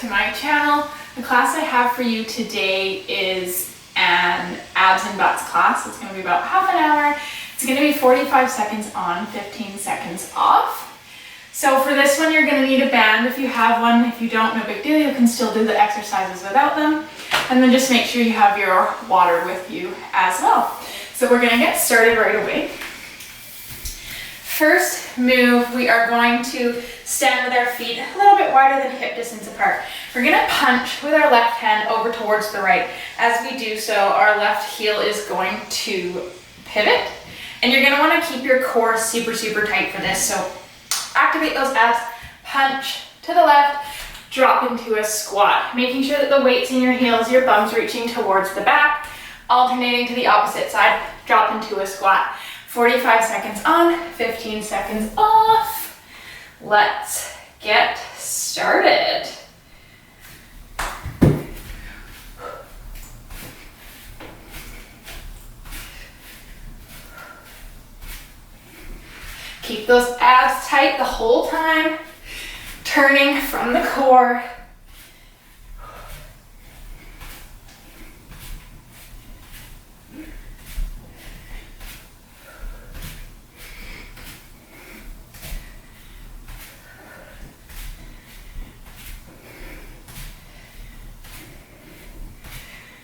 to my channel. The class I have for you today is an abs and butts class. It's going to be about half an hour. It's going to be 45 seconds on, 15 seconds off. So for this one, you're going to need a band if you have one. If you don't, no big deal. You can still do the exercises without them. And then just make sure you have your water with you as well. So we're going to get started right away. First move, we are going to stand with our feet a little bit wider than hip distance apart. We're going to punch with our left hand over towards the right. As we do so, our left heel is going to pivot. And you're going to want to keep your core super, super tight for this. So activate those abs, punch to the left, drop into a squat. Making sure that the weight's in your heels, your bum's reaching towards the back, alternating to the opposite side, drop into a squat. 45 seconds on, 15 seconds off. Let's get started. Keep those abs tight the whole time, turning from the core.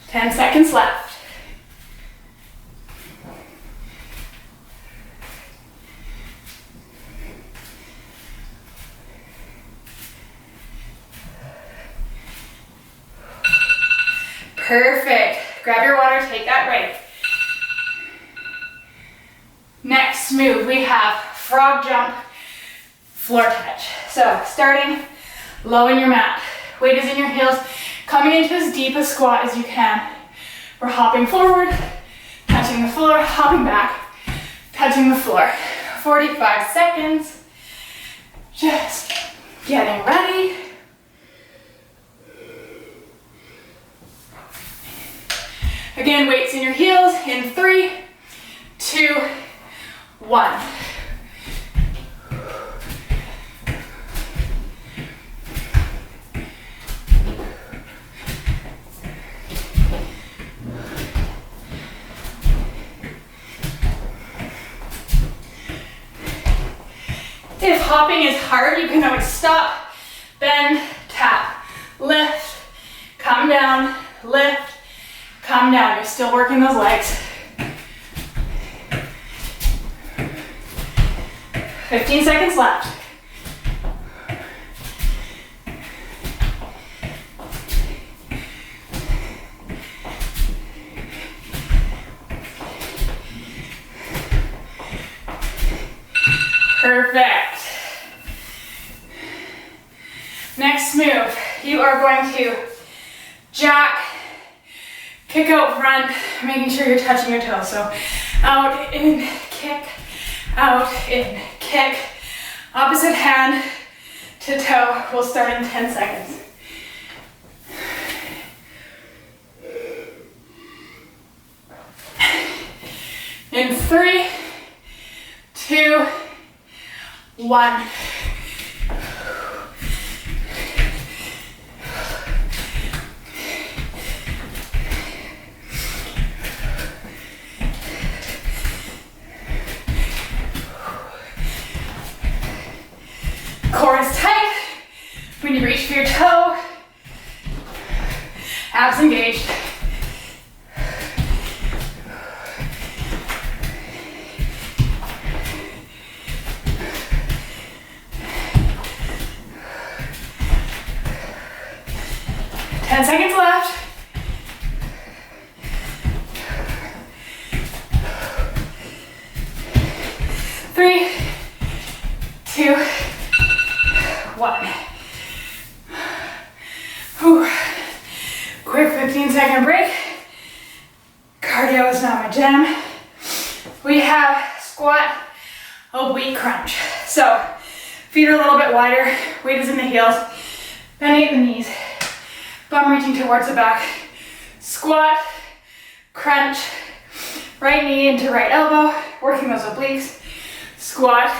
Ten seconds left. Perfect. Grab your water, take that break. Next move, we have frog jump, floor touch. So starting low in your mat. Weight is in your heels, coming into as deep a squat as you can. We're hopping forward, touching the floor, hopping back, touching the floor. 45 seconds. Just getting ready. Again, weights in your heels in 3, 2, 1. If hopping is hard, you can always stop, bend, tap, lift, come down, lift, come down. You're still working those legs. 15 seconds left. Perfect. Next move, you are going to jack, kick out front, making sure you're touching your toes. So out, in, kick, out, in, kick. Opposite hand to toe. We'll start in 10 seconds. In 3, 2, 1. Core is tight. When you reach for your toe, abs engaged. Ten seconds left. Three, 2, 1. Whew. Quick 15-second break. Cardio is not my jam. We have squat, oblique crunch. So feet are a little bit wider, weight is in the heels, bending at the knees, bum reaching towards the back. Squat, crunch, right knee into right elbow, working those obliques. Squat,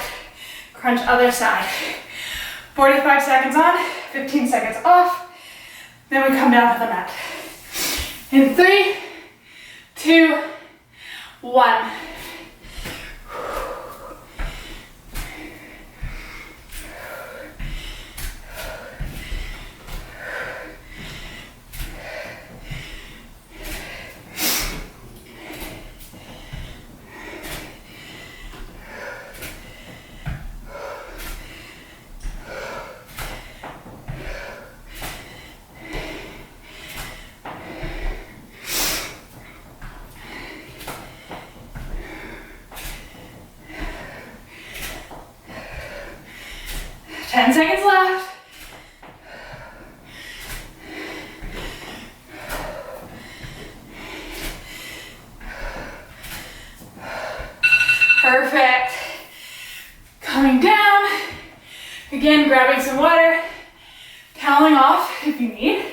crunch other side. 45 seconds on, 15 seconds off. Then we come down to the mat. In 3, 2, 1. Ten seconds left. Perfect. Coming down. Again, grabbing some water, toweling off if you need.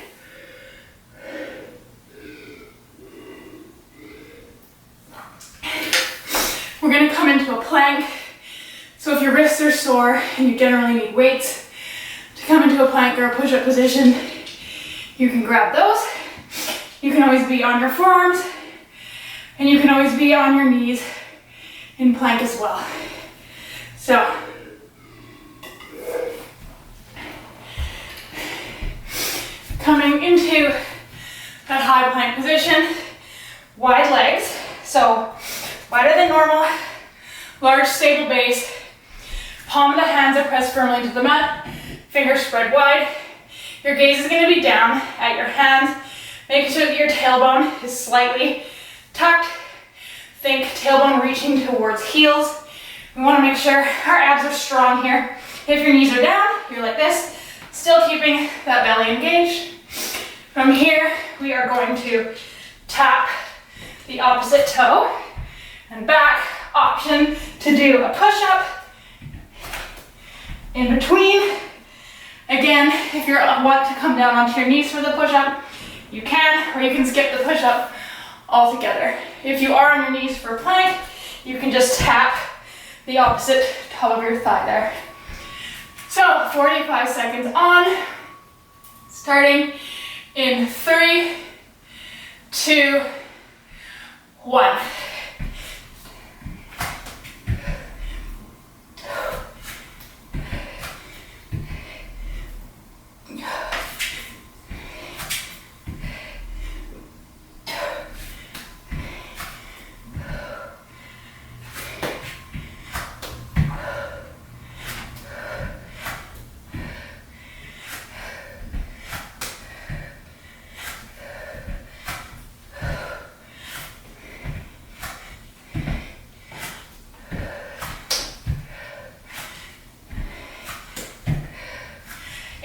We're going to come into a plank. So if your wrists are sore and you generally need weights to come into a plank or a push-up position, you can grab those. You can always be on your forearms, and you can always be on your knees in plank as well. So, coming into that high plank position, wide legs, so wider than normal, large stable base. Palm of the hands are pressed firmly into the mat, fingers spread wide. Your gaze is going to be down at your hands, making sure that your tailbone is slightly tucked. Think tailbone reaching towards heels. We want to make sure our abs are strong here. If your knees are down, you're like this, still keeping that belly engaged. From here, we are going to tap the opposite toe and back. Option to do a push-up in between. Again, if you want to come down onto your knees for the push-up, you can, or you can skip the push-up altogether. If you are on your knees for a plank, you can just tap the opposite toe of your thigh there. So 45 seconds on, starting in 3, 2, 1.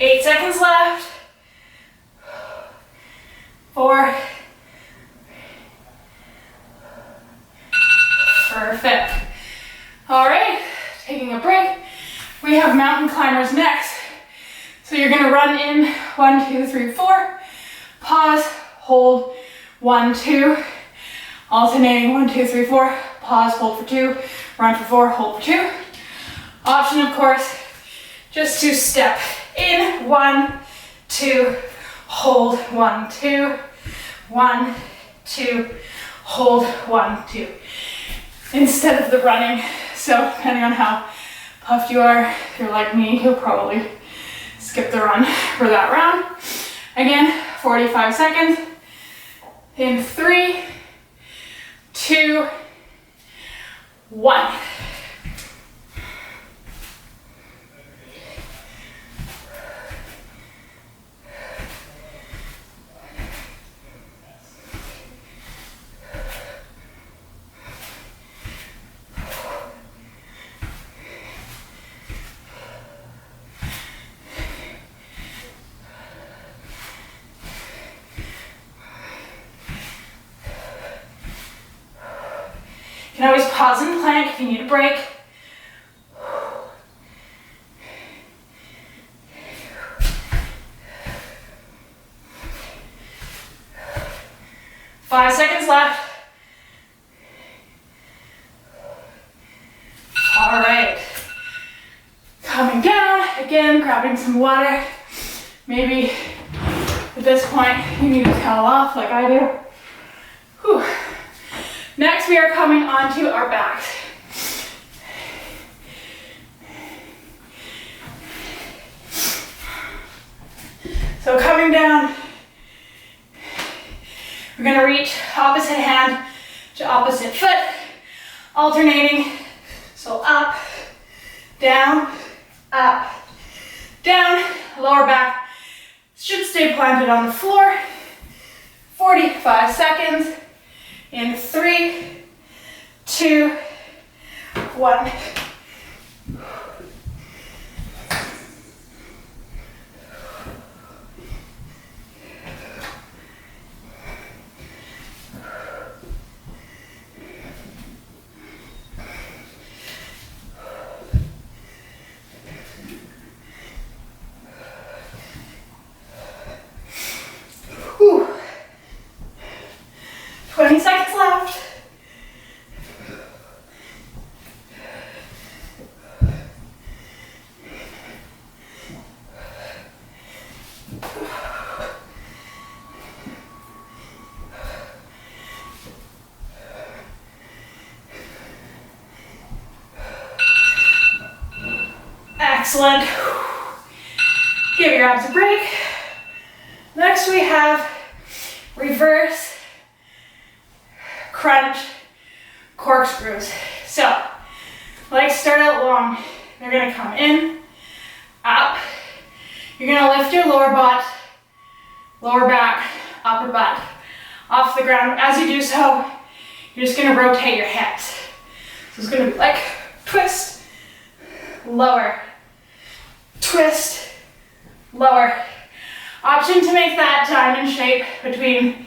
Eight seconds left. 4. Perfect. All right, taking a break. We have mountain climbers next. So you're gonna run in 1, 2, 3, 4. Pause, hold, 1, 2. Alternating 1, 2, 3, 4. Pause, hold for 2. Run for 4, hold for 2. Option, of course, just to step in, 1, 2, hold, 1, 2, 1, 2, hold, 1, 2. Instead of the running. So depending on how puffed you are, if you're like me, you'll probably skip the run for that round. Again, 45 seconds. In 3, 2, 1. You can always pause and plank if you need a break. 5 seconds left. All right. Coming down, again, grabbing some water. Maybe At this point, you need to towel off like I do. Whew. Next, we are coming onto our backs. So coming down, we're gonna reach opposite hand to opposite foot, alternating. So up, down, lower back should stay planted on the floor. 45 seconds in 3, 2, 1. Whew. 20 seconds left. Excellent. Give your abs a break. Next we have reverse crunch corkscrews. So legs start out long. They're gonna come in, up. You're gonna lift your lower butt, lower back, upper butt off the ground. As you do so, you're just gonna rotate your hips. So it's gonna be like twist, lower, twist, lower. Option to make that diamond shape between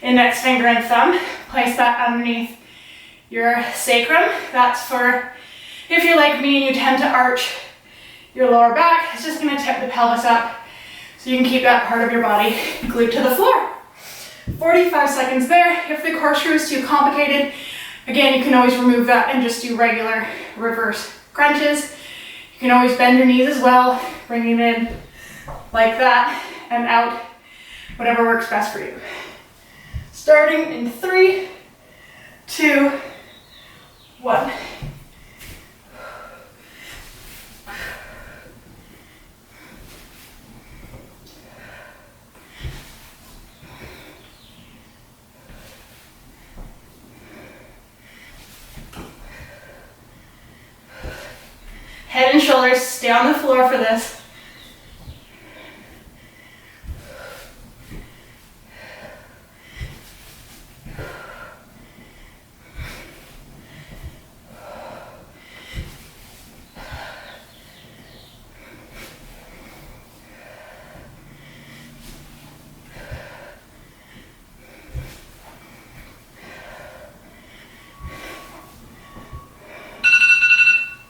index finger and thumb. Place that underneath your sacrum. That's for if you're like me and you tend to arch your lower back. It's just gonna tip the pelvis up so you can keep that part of your body glued to the floor. 45 seconds there. If the corkscrew is too complicated, again, you can always remove that and just do regular reverse crunches. You can always bend your knees as well, bringing it in like that and out, whatever works best for you. Starting in 3, 2, 1. Head and shoulders stay on the floor for this.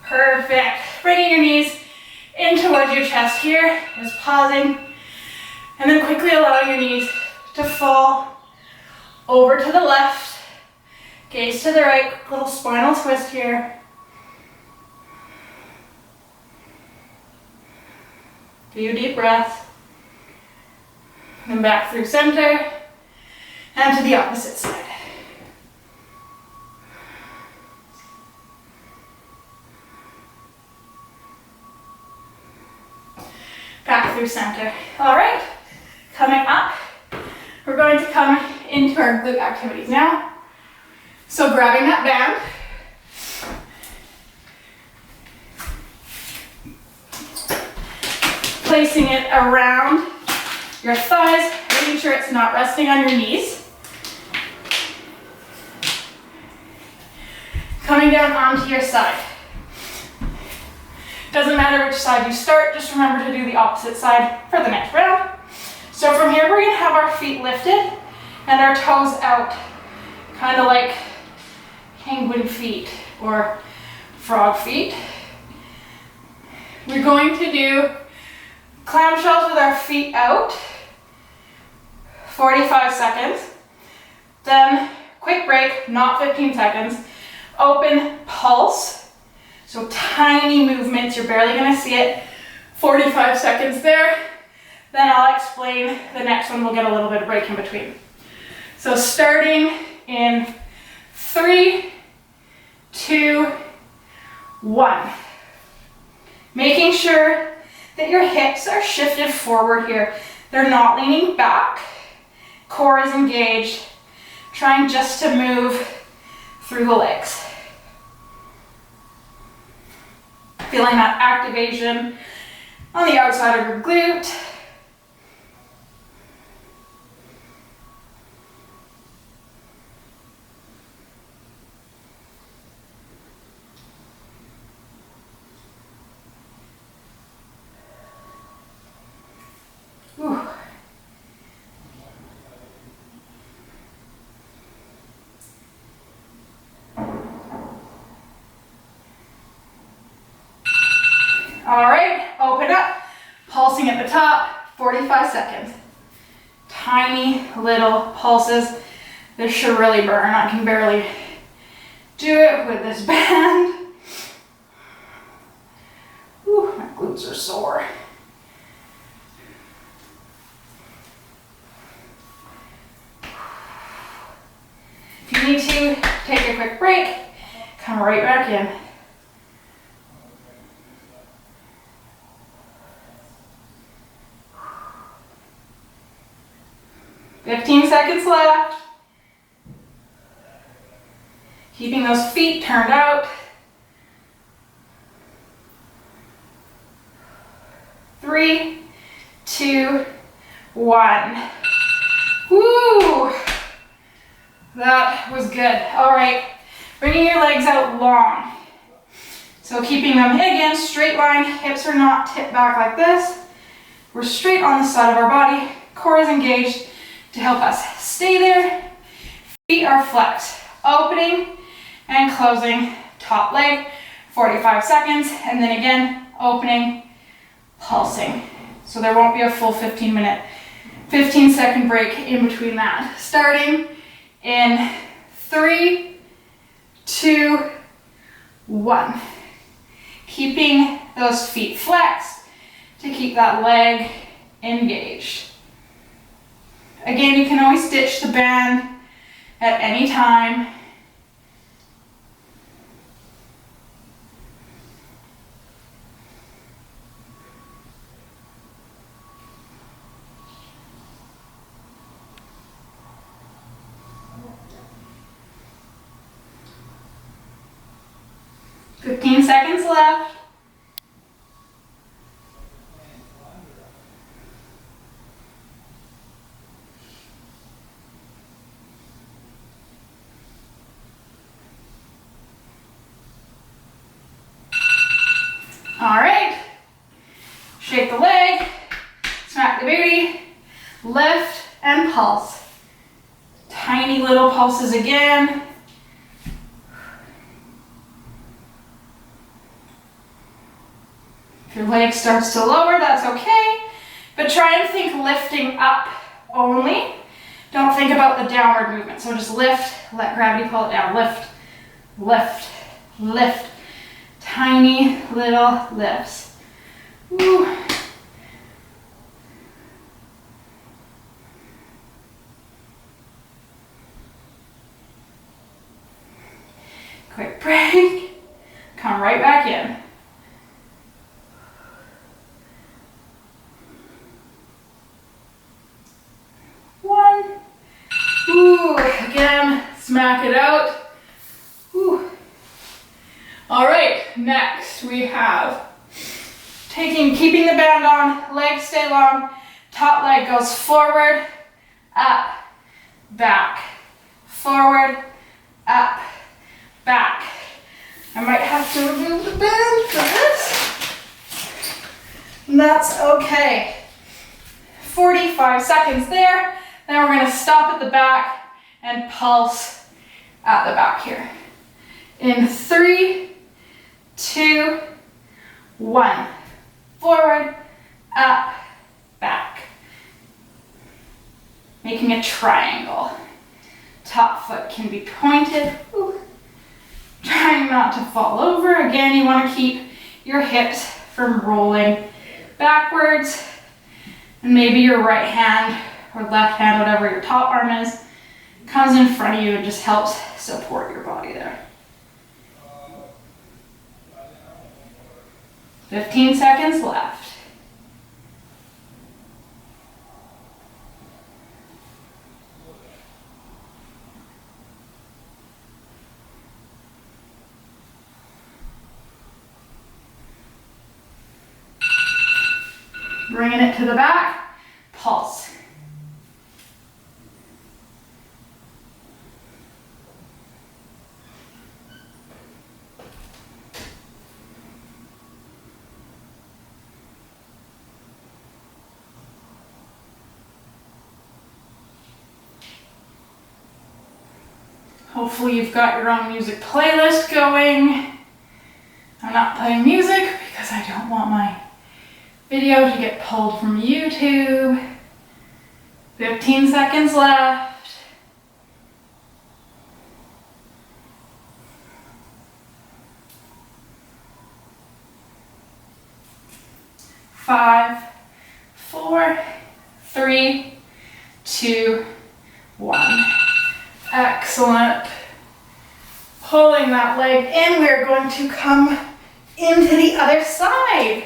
Perfect. Bringing your knees in towards your chest here, just pausing, and then quickly allowing your knees to fall over to the left, gaze to the right, little spinal twist here. Few deep breaths, and back through center, and to the opposite side. Back through center. All right, coming up, we're going to come into our glute activities now. So grabbing that band, placing it around your thighs, making sure it's not resting on your knees. Coming down onto your side. Doesn't matter which side you start, just remember to do the opposite side for the next round. So from here, we're gonna have our feet lifted and our toes out, kind of like penguin feet or frog feet. We're going to do clamshells with our feet out, 45 seconds. Then quick break, not 15 seconds. Open pulse. So tiny movements, you're barely gonna see it. 45 seconds there. Then I'll explain the next one. We'll get a little bit of break in between. So starting in 3, 2, 1. Making sure that your hips are shifted forward here. They're not leaning back. Core is engaged. Trying just to move through the legs. Feeling that activation on the outside of your glute. Whew. All right, open up, pulsing at the top, 45 seconds. Tiny little pulses. This should really burn. I can barely do it with this band. Whew, my glutes are sore. If you need to, take a quick break, come right back in. 15 seconds left. Keeping those feet turned out. 3, 2, 1. Woo! That was good. All right, bringing your legs out long. So keeping them, again, straight line. Hips are not tipped back like this. We're straight on the side of our body. Core is engaged to help us stay there. Feet are flexed. Opening and closing top leg, 45 seconds. And then again, opening, pulsing. So there won't be a full 15-second break in between that. Starting in 3, 2, 1. Keeping those feet flexed to keep that leg engaged. Again, you can always ditch the band at any time. Fifteen seconds left. All right, shake the leg, smack the booty, lift and pulse. Tiny little pulses again. If your leg starts to lower, that's okay, but try and think lifting up only. Don't think about the downward movement. So just lift, let gravity pull it down. Lift, lift, lift. Tiny little lifts. Woo. Quick break. Come right back in. One. Ooh, again, smack it out. Ooh. All right, next we have keeping the band on, legs stay long, top leg goes forward, up, back, forward, up, back. I might have to remove the band for this. And that's okay. 45 seconds there. Then we're gonna stop at the back and pulse at the back here. In 3, 2, 1. Forward, up, back. Making a triangle. Top foot can be pointed. Ooh. Trying not to fall over. Again, you want to keep your hips from rolling backwards. And maybe your right hand or left hand, whatever your top arm is, comes in front of you and just helps support your body there. 15 seconds left. Bringing it to the back, pulse. Hopefully you've got your own music playlist going. I'm not playing music because I don't want my video to get pulled from YouTube. 15 seconds left. 5, 4, 3, 2, 1. Excellent. Pulling that leg in, we're going to come into the other side.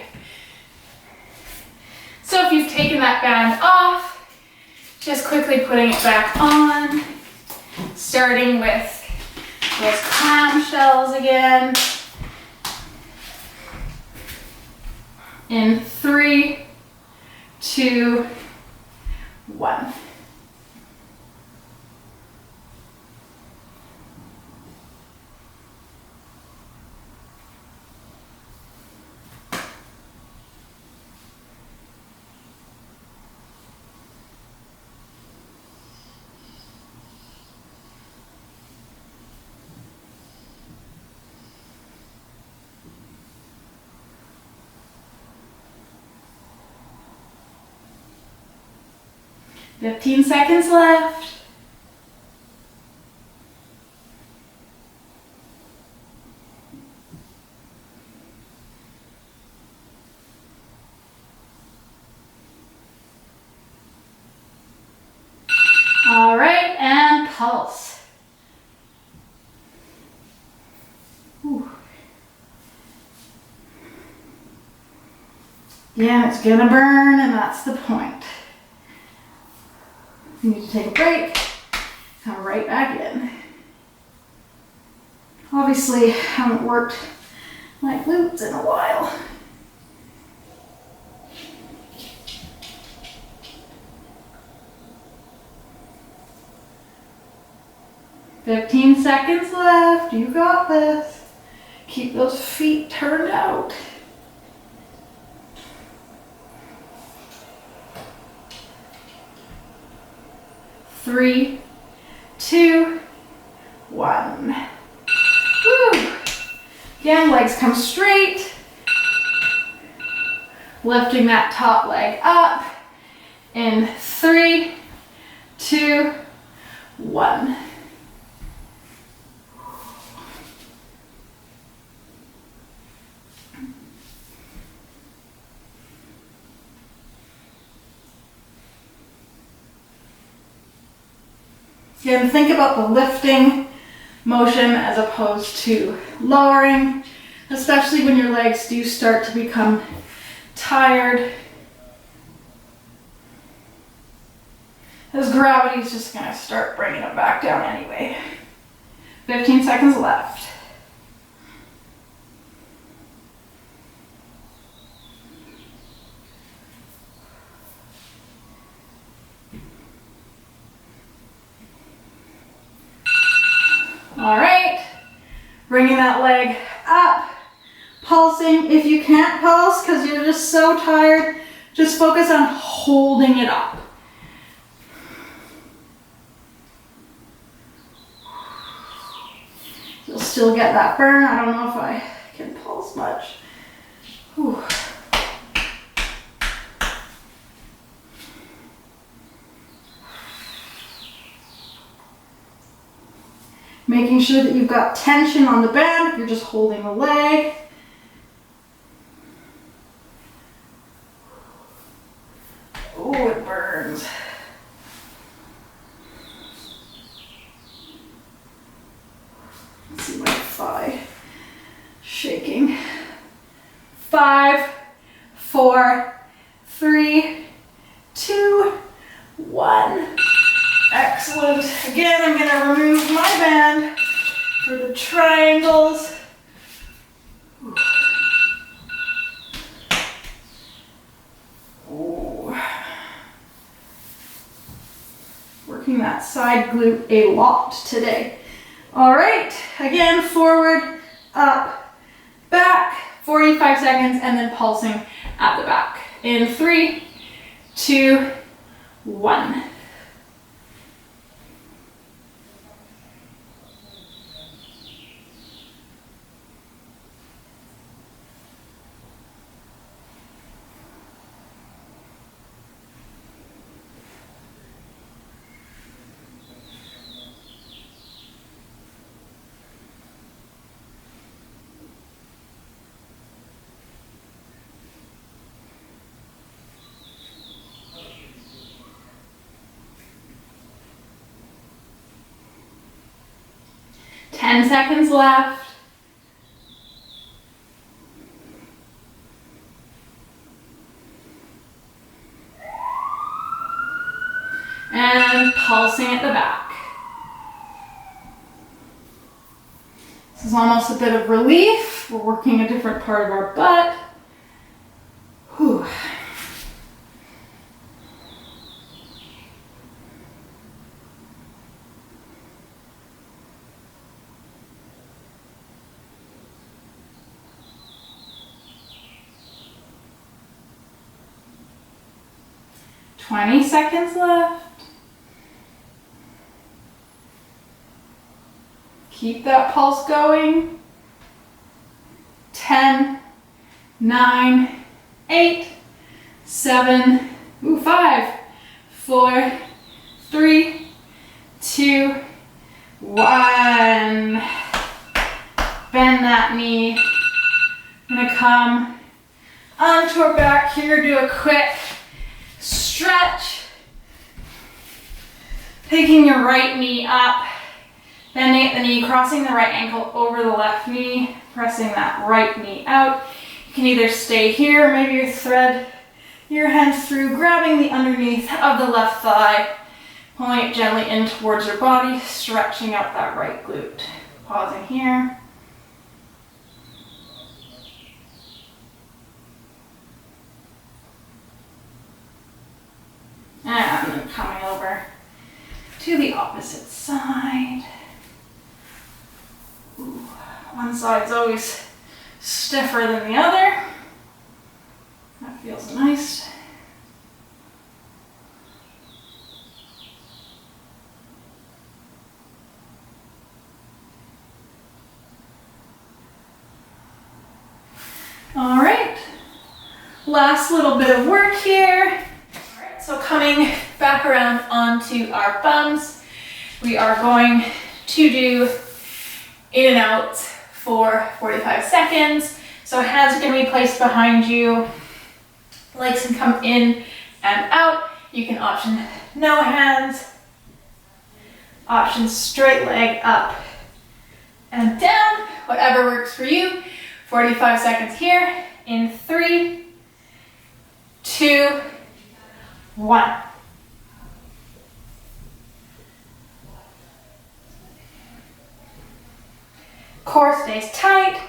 So if you've taken that band off, just quickly putting it back on, starting with those clamshells again. In 3, 2, 1. Fifteen seconds left. All right, and pulse. Ooh. Yeah, it's gonna burn, and that's the point. You need to take a break, come right back in. Obviously, haven't worked my glutes in a while. "15 seconds left, you got this. Keep those feet turned out. 3, 2, 1. Woo. Again, legs come straight. Lifting that top leg up. In 3, 2, 1. Again, think about the lifting motion as opposed to lowering, especially when your legs do start to become tired. As gravity is just going to start bringing them back down anyway. 15 seconds left. All right, bringing that leg up, pulsing. If you can't pulse because you're just so tired, just focus on holding it up. You'll still get that burn. I don't know if I can pulse much. Whew. Making sure that you've got tension on the band if you're just holding the leg. Oh, it burns. Let's see my thigh shaking. 5, 4, 3, 2, 1. Excellent. Again, I'm going to remove my band for the triangles. Ooh. Working that side glute a lot today. All right, again, forward, up, back, 45 seconds, and then pulsing at the back. In 3, 2, 1. Ten seconds left. And pulsing at the back. This is almost a bit of relief. We're working a different part of our butt. Whew. Twenty seconds left. Keep that pulse going. 10, 9, 8, 7, 5, 4, 3, 2, 1. Bend that knee. I'm gonna come onto our back here, do a quick stretch. Taking your right knee up, bending at the knee, crossing the right ankle over the left knee, pressing that right knee out. You can either stay here, maybe you thread your hands through, grabbing the underneath of the left thigh, pulling it gently in towards your body, stretching out that right glute. Pausing here. And then coming over to the opposite side. Ooh, one side's always stiffer than the other. That feels nice. All right, last little bit of work here. So coming back around onto our bums, we are going to do in and outs for 45 seconds. So hands are going to be placed behind you. Legs can come in and out. You can option no hands. Option straight leg up and down. Whatever works for you. 45 seconds here in 3, 2, 1. Core stays tight.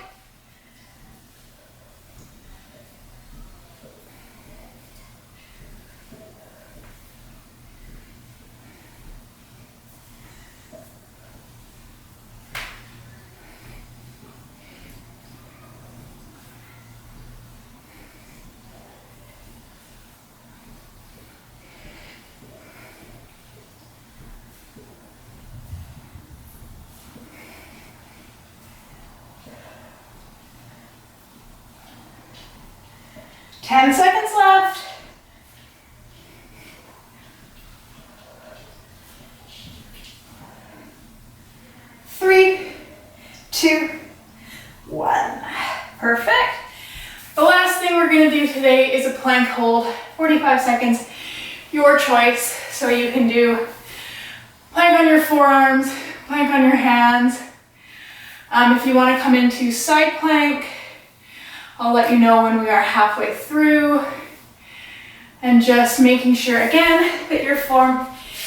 Ten seconds left. Three, 2, 1. Perfect. The last thing we're going to do today is a plank plank hold, 45 seconds, your choice. So you can do plank on your forearms, plank on your hands. If you want to come into side plank, I'll let you know when we are halfway through. And just making sure again that your form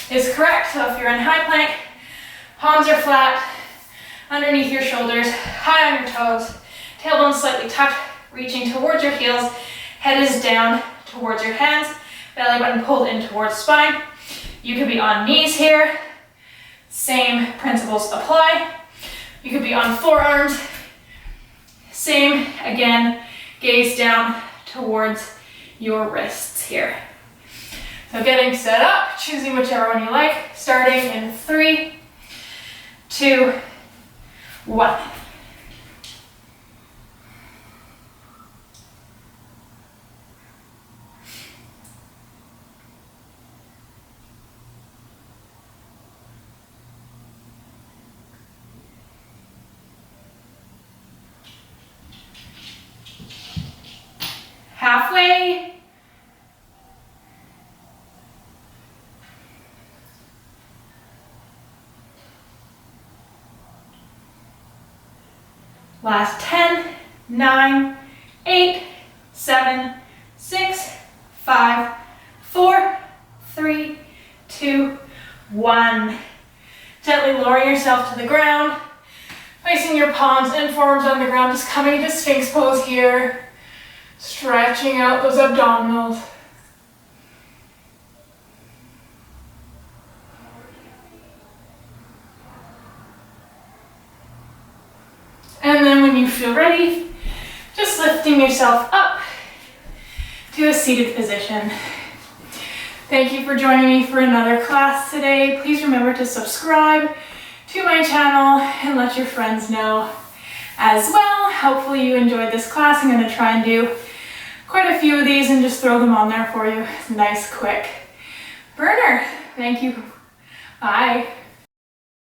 is correct. So if you're in high plank, palms are flat, underneath your shoulders, high on your toes, tailbone slightly tucked, reaching towards your heels, head is down towards your hands, belly button pulled in towards spine. You could be on knees here, same principles apply. You could be on forearms, same, again, gaze down towards your wrists here. So getting set up, choosing whichever one you like, starting in 3, 2, 1. Halfway. Last 10, 9, 8, 7, 6, 5, 4, 3, 2, 1. Gently lowering yourself to the ground, placing your palms and forearms on the ground, just coming into Sphinx pose here, stretching out those abdominals. And then when you feel ready, just lifting yourself up to a seated position. Thank you for joining me for another class today. Please remember to subscribe to my channel and let your friends know as well. Hopefully you enjoyed this class. I'm going to try and do quite a few of these and just throw them on there for you. Nice, quick burner. Thank you. Bye.